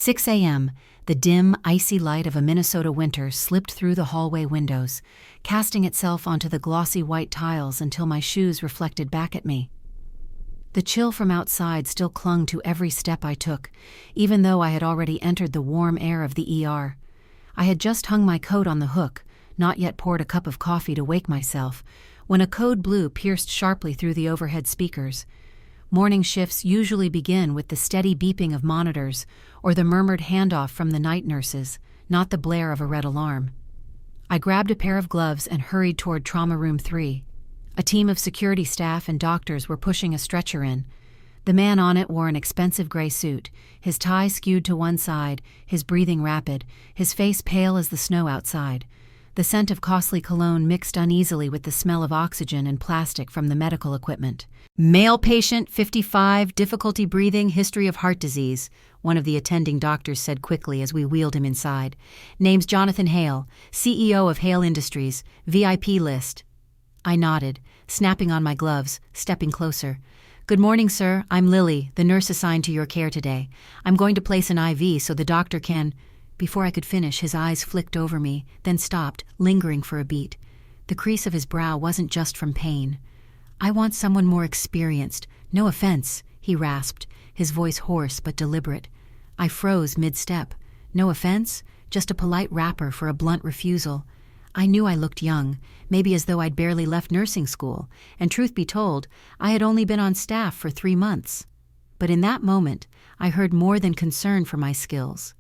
6 a.m., the dim, icy light of a Minnesota winter slipped through the hallway windows, casting itself onto the glossy white tiles until my shoes reflected back at me. The chill from outside still clung to every step I took, even though I had already entered the warm air of the ER. I had just hung my coat on the hook, not yet poured a cup of coffee to wake myself, when a code blue pierced sharply through the overhead speakers. Morning shifts usually begin with the steady beeping of monitors or the murmured handoff from the night nurses, not the blare of a red alarm. I grabbed a pair of gloves and hurried toward Trauma Room 3. A team of security staff and doctors were pushing a stretcher in. The man on it wore an expensive gray suit, his tie skewed to one side, his breathing rapid, his face pale as the snow outside. The scent of costly cologne mixed uneasily with the smell of oxygen and plastic from the medical equipment. "Male patient, 55, difficulty breathing, history of heart disease," one of the attending doctors said quickly as we wheeled him inside. "Name's Jonathan Hale, CEO of Hale Industries, VIP list." I nodded, snapping on my gloves, stepping closer. "Good morning, sir. I'm Lily, the nurse assigned to your care today. I'm going to place an IV so the doctor can—" Before I could finish, his eyes flicked over me, then stopped, lingering for a beat. The crease of his brow wasn't just from pain. "I want someone more experienced. No offense," he rasped, his voice hoarse but deliberate. I froze mid-step. No offense? Just a polite wrapper for a blunt refusal. I knew I looked young, maybe as though I'd barely left nursing school, and truth be told, I had only been on staff for 3 months. But in that moment, I heard more than concern for my skills.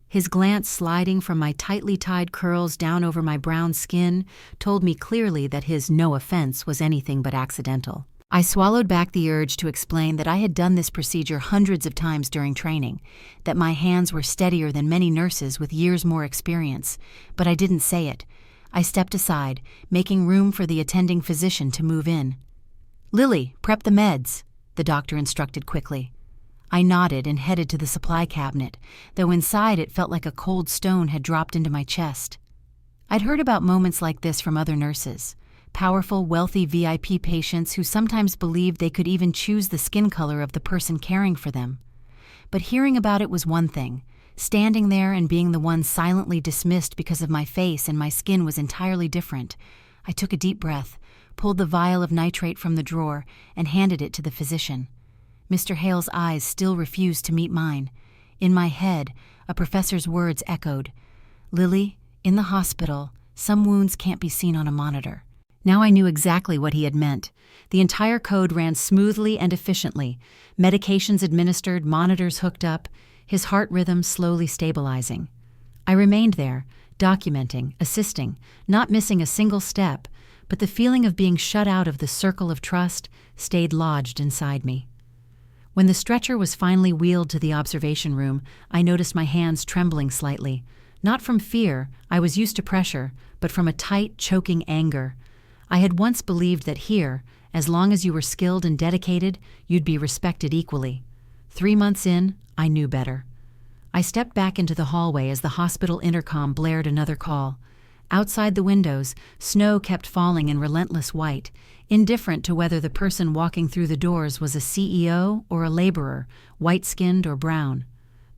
His glance sliding from my tightly tied curls down over my brown skin told me clearly that his no offense was anything but accidental. I swallowed back the urge to explain that I had done this procedure hundreds of times during training, that my hands were steadier than many nurses with years more experience, but I didn't say it. I stepped aside, making room for the attending physician to move in. "Lily, prep the meds," the doctor instructed quickly. I nodded and headed to the supply cabinet, though inside it felt like a cold stone had dropped into my chest. I'd heard about moments like this from other nurses, powerful, wealthy VIP patients who sometimes believed they could even choose the skin color of the person caring for them. But hearing about it was one thing. Standing there and being the one silently dismissed because of my face and my skin was entirely different. I took a deep breath, pulled the vial of nitrate from the drawer, and handed it to the physician. Mr. Hale's eyes still refused to meet mine. In my head, a professor's words echoed. "Lily, in the hospital, some wounds can't be seen on a monitor." Now I knew exactly what he had meant. The entire code ran smoothly and efficiently, medications administered, monitors hooked up, his heart rhythm slowly stabilizing. I remained there, documenting, assisting, not missing a single step, but the feeling of being shut out of the circle of trust stayed lodged inside me. When the stretcher was finally wheeled to the observation room, I noticed my hands trembling slightly. Not from fear, I was used to pressure, but from a tight, choking anger. I had once believed that here, as long as you were skilled and dedicated, you'd be respected equally. 3 months in, I knew better. I stepped back into the hallway as the hospital intercom blared another call. Outside the windows, snow kept falling in relentless white, indifferent to whether the person walking through the doors was a CEO or a laborer, white-skinned or brown.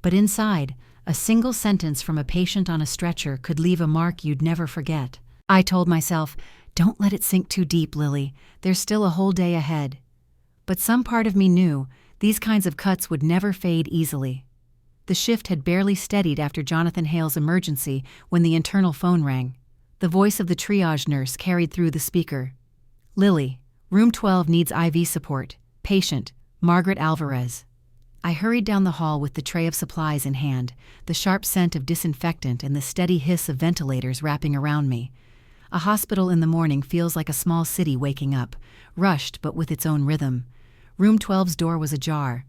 But inside, a single sentence from a patient on a stretcher could leave a mark you'd never forget. I told myself, "Don't let it sink too deep, Lily. There's still a whole day ahead." But some part of me knew these kinds of cuts would never fade easily. The shift had barely steadied after Jonathan Hale's emergency when the internal phone rang. The voice of the triage nurse carried through the speaker. "Lily, room 12 needs IV support. Patient, Margaret Alvarez." I hurried down the hall with the tray of supplies in hand, the sharp scent of disinfectant and the steady hiss of ventilators wrapping around me. A hospital in the morning feels like a small city waking up, rushed but with its own rhythm. Room 12's door was ajar.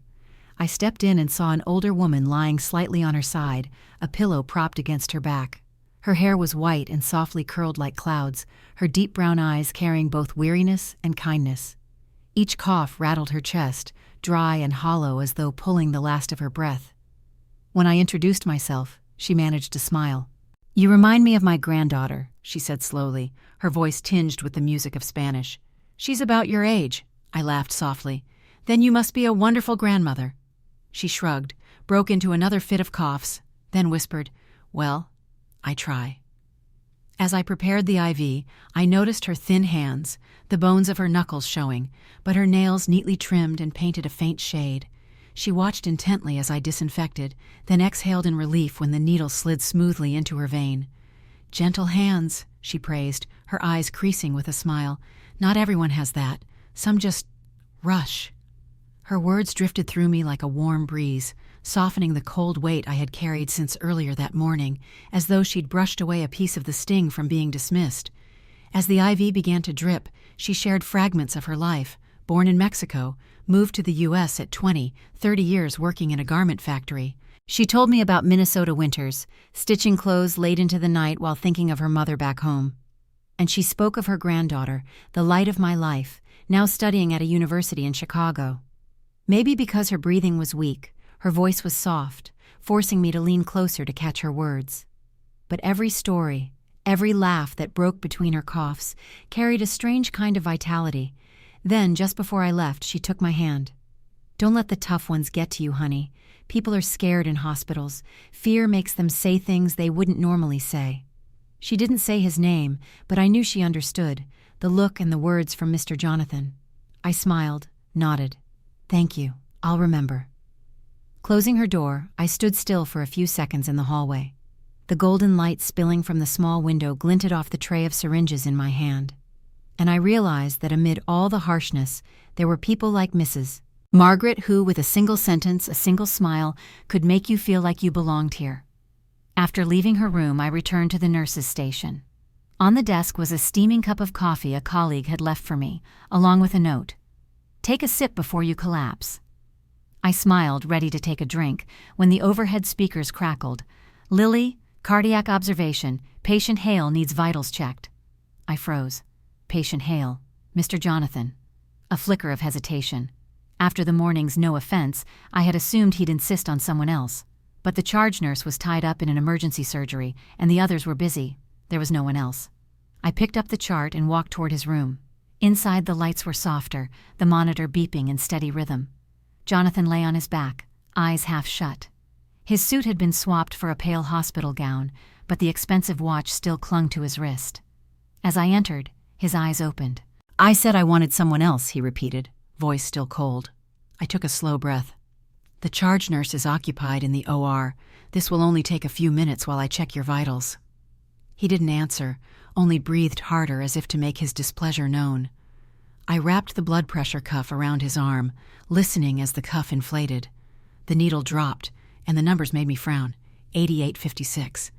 I stepped in and saw an older woman lying slightly on her side, a pillow propped against her back. Her hair was white and softly curled like clouds, her deep brown eyes carrying both weariness and kindness. Each cough rattled her chest, dry and hollow as though pulling the last of her breath. When I introduced myself, she managed to smile. "You remind me of my granddaughter," she said slowly, her voice tinged with the music of Spanish. "She's about your age," I laughed softly. "Then you must be a wonderful grandmother." She shrugged, broke into another fit of coughs, then whispered, "Well, I try." As I prepared the IV, I noticed her thin hands, the bones of her knuckles showing, but her nails neatly trimmed and painted a faint shade. She watched intently as I disinfected, then exhaled in relief when the needle slid smoothly into her vein. "Gentle hands," she praised, her eyes creasing with a smile. "Not everyone has that. Some just rush." Her words drifted through me like a warm breeze, softening the cold weight I had carried since earlier that morning, as though she'd brushed away a piece of the sting from being dismissed. As the IV began to drip, she shared fragments of her life. Born in Mexico, moved to the U.S. at 20, 30 years working in a garment factory. She told me about Minnesota winters, stitching clothes late into the night while thinking of her mother back home. And she spoke of her granddaughter, the light of my life, now studying at a university in Chicago. Maybe because her breathing was weak, her voice was soft, forcing me to lean closer to catch her words. But every story, every laugh that broke between her coughs, carried a strange kind of vitality. Then, just before I left, she took my hand. "Don't let the tough ones get to you, honey. People are scared in hospitals. Fear makes them say things they wouldn't normally say." She didn't say his name, but I knew she understood, the look and the words from Mr. Jonathan. I smiled, nodded. "Thank you. I'll remember." Closing her door, I stood still for a few seconds in the hallway. The golden light spilling from the small window glinted off the tray of syringes in my hand. And I realized that amid all the harshness, there were people like Mrs. Margaret who, with a single sentence, a single smile, could make you feel like you belonged here. After leaving her room, I returned to the nurse's station. On the desk was a steaming cup of coffee a colleague had left for me, along with a note. "Take a sip before you collapse." I smiled, ready to take a drink, when the overhead speakers crackled. "Lily, cardiac observation. Patient Hale needs vitals checked." I froze. Patient Hale. Mr. Jonathan. A flicker of hesitation. After the morning's no offense, I had assumed he'd insist on someone else. But the charge nurse was tied up in an emergency surgery, and the others were busy. There was no one else. I picked up the chart and walked toward his room. Inside, the lights were softer, the monitor beeping in steady rhythm. Jonathan lay on his back, eyes half shut. His suit had been swapped for a pale hospital gown, but the expensive watch still clung to his wrist. As I entered, his eyes opened. "I said I wanted someone else," he repeated, voice still cold. I took a slow breath. "The charge nurse is occupied in the OR. This will only take a few minutes while I check your vitals." He didn't answer, only breathed harder as if to make his displeasure known. I wrapped the blood pressure cuff around his arm, listening as the cuff inflated. The needle dropped, and the numbers made me frown. 88.56.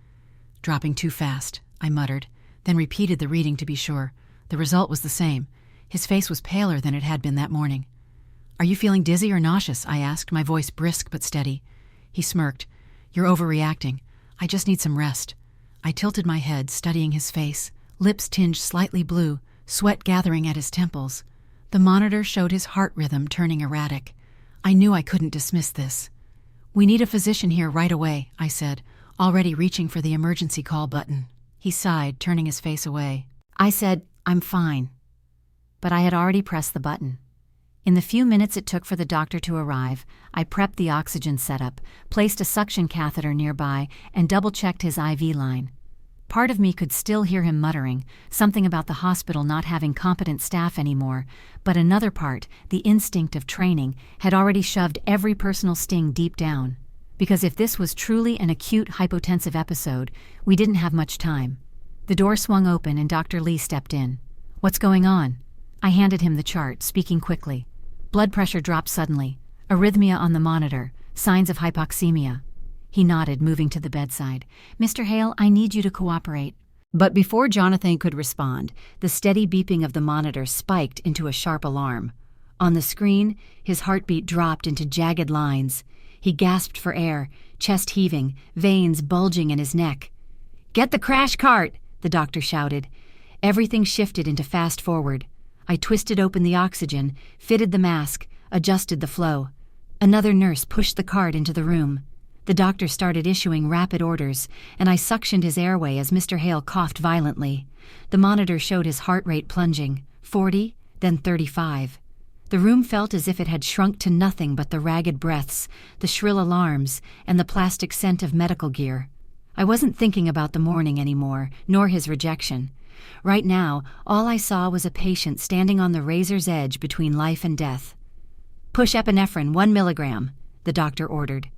"Dropping too fast," I muttered, then repeated the reading to be sure. The result was the same. His face was paler than it had been that morning. "Are you feeling dizzy or nauseous?" I asked, my voice brisk but steady. He smirked. "You're overreacting. I just need some rest." I tilted my head, studying his face, lips tinged slightly blue, sweat gathering at his temples. The monitor showed his heart rhythm turning erratic. I knew I couldn't dismiss this. "We need a physician here right away," I said, already reaching for the emergency call button. He sighed, turning his face away. I said, "I'm fine." But I had already pressed the button. In the few minutes it took for the doctor to arrive, I prepped the oxygen setup, placed a suction catheter nearby, and double-checked his IV line. Part of me could still hear him muttering, something about the hospital not having competent staff anymore, but another part, the instinct of training, had already shoved every personal sting deep down. Because if this was truly an acute hypotensive episode, we didn't have much time. The door swung open and Dr. Lee stepped in. "What's going on?" I handed him the chart, speaking quickly. Blood pressure dropped suddenly, arrhythmia on the monitor, signs of hypoxemia. He nodded, moving to the bedside. "Mr. Hale, I need you to cooperate." But before Jonathan could respond, the steady beeping of the monitor spiked into a sharp alarm. On the screen, his heartbeat dropped into jagged lines. He gasped for air, chest heaving, veins bulging in his neck. "Get the crash cart!" the doctor shouted. Everything shifted into fast forward. I twisted open the oxygen, fitted the mask, adjusted the flow. Another nurse pushed the cart into the room. The doctor started issuing rapid orders, and I suctioned his airway as Mr. Hale coughed violently. The monitor showed his heart rate plunging, 40, then 35. The room felt as if it had shrunk to nothing but the ragged breaths, the shrill alarms, and the plastic scent of medical gear. I wasn't thinking about the morning anymore, nor his rejection. Right now, all I saw was a patient standing on the razor's edge between life and death. "Push epinephrine 1 milligram," the doctor ordered.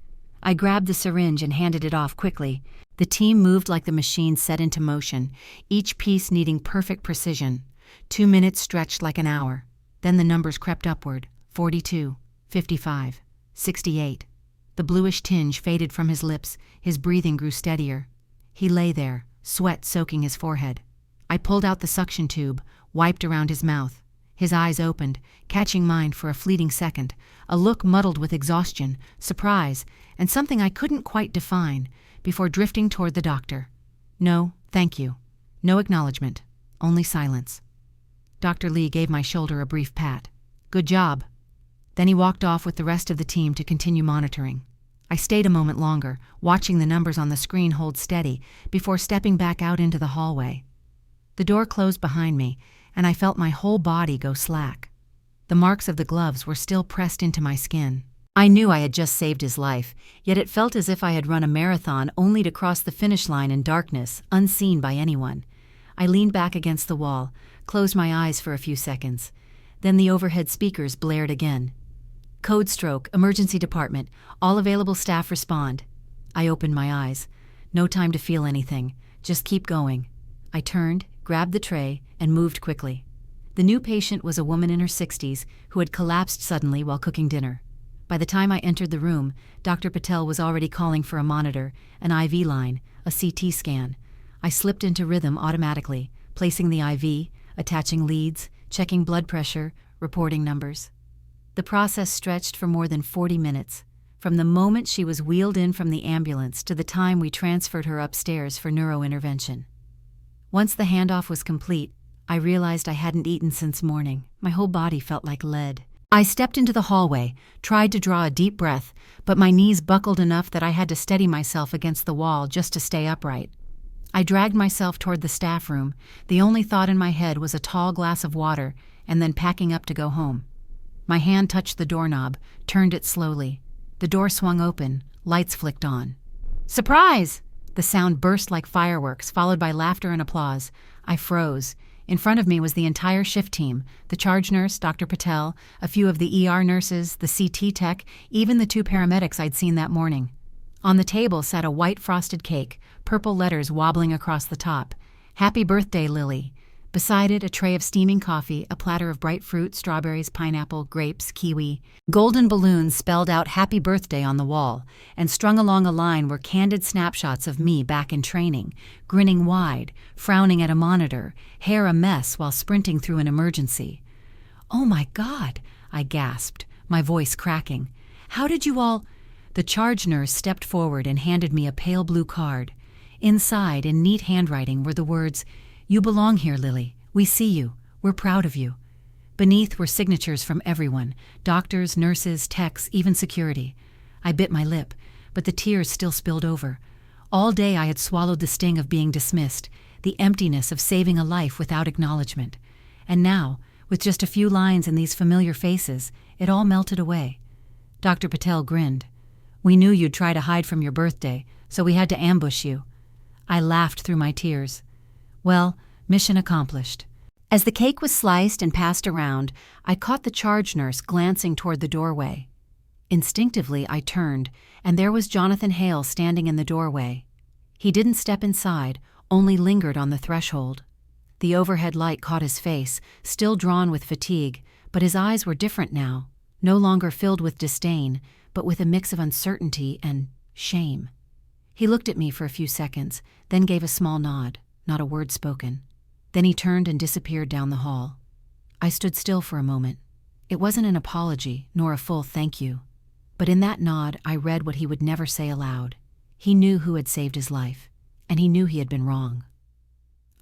I grabbed the syringe and handed it off quickly. The team moved like the machine set into motion, each piece needing perfect precision. 2 minutes stretched like an hour. Then the numbers crept upward: 42, 55, 68. The bluish tinge faded from his lips, his breathing grew steadier. He lay there, sweat soaking his forehead. I pulled out the suction tube, wiped around his mouth. His eyes opened, catching mine for a fleeting second, a look muddled with exhaustion, surprise, and something I couldn't quite define, before drifting toward the doctor. "No, thank you. No acknowledgement. Only silence." Dr. Lee gave my shoulder a brief pat. "Good job." Then he walked off with the rest of the team to continue monitoring. I stayed a moment longer, watching the numbers on the screen hold steady, before stepping back out into the hallway. The door closed behind me, and I felt my whole body go slack. The marks of the gloves were still pressed into my skin. I knew I had just saved his life, yet it felt as if I had run a marathon only to cross the finish line in darkness, unseen by anyone. I leaned back against the wall, closed my eyes for a few seconds. Then the overhead speakers blared again. "Code stroke, emergency department. All available staff respond." I opened my eyes. No time to feel anything. Just keep going. I turned, grabbed the tray, and moved quickly. The new patient was a woman in her 60s who had collapsed suddenly while cooking dinner. By the time I entered the room, Dr. Patel was already calling for a monitor, an IV line, a CT scan. I slipped into rhythm automatically, placing the IV, attaching leads, checking blood pressure, reporting numbers. The process stretched for more than 40 minutes, from the moment she was wheeled in from the ambulance to the time we transferred her upstairs for neurointervention. Once the handoff was complete, I realized I hadn't eaten since morning. My whole body felt like lead. I stepped into the hallway, tried to draw a deep breath, but my knees buckled enough that I had to steady myself against the wall just to stay upright. I dragged myself toward the staff room. The only thought in my head was a tall glass of water, and then packing up to go home. My hand touched the doorknob, turned it slowly. The door swung open, lights flicked on. "Surprise!" The sound burst like fireworks, followed by laughter and applause. I froze. In front of me was the entire shift team, the charge nurse, Dr. Patel, a few of the ER nurses, the CT tech, even the 2 paramedics I'd seen that morning. On the table sat a white frosted cake, purple letters wobbling across the top. "Happy birthday, Lily." Beside it, a tray of steaming coffee, a platter of bright fruit, strawberries, pineapple, grapes, kiwi. Golden balloons spelled out "Happy Birthday" on the wall, and strung along a line were candid snapshots of me back in training, grinning wide, frowning at a monitor, hair a mess while sprinting through an emergency. "Oh my God," I gasped, my voice cracking. "How did you all—" The charge nurse stepped forward and handed me a pale blue card. Inside, in neat handwriting, were the words, "You belong here, Lily. We see you. We're proud of you." Beneath were signatures from everyone, doctors, nurses, techs, even security. I bit my lip, but the tears still spilled over. All day I had swallowed the sting of being dismissed, the emptiness of saving a life without acknowledgement. And now, with just a few lines and these familiar faces, it all melted away. Dr. Patel grinned. "We knew you'd try to hide from your birthday, so we had to ambush you." I laughed through my tears. Well, mission accomplished. As the cake was sliced and passed around, I caught the charge nurse glancing toward the doorway. Instinctively, I turned, and there was Jonathan Hale standing in the doorway. He didn't step inside, only lingered on the threshold. The overhead light caught his face, still drawn with fatigue, but his eyes were different now, no longer filled with disdain, but with a mix of uncertainty and shame. He looked at me for a few seconds, then gave a small nod. Not a word spoken. Then he turned and disappeared down the hall. I stood still for a moment. It wasn't an apology, nor a full thank you. But in that nod, I read what he would never say aloud. He knew who had saved his life, and he knew he had been wrong.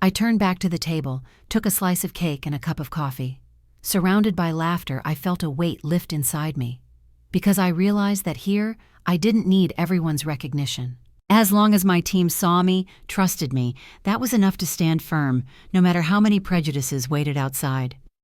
I turned back to the table, took a slice of cake and a cup of coffee. Surrounded by laughter, I felt a weight lift inside me. Because I realized that here, I didn't need everyone's recognition. As long as my team saw me, trusted me, that was enough to stand firm, no matter how many prejudices waited outside.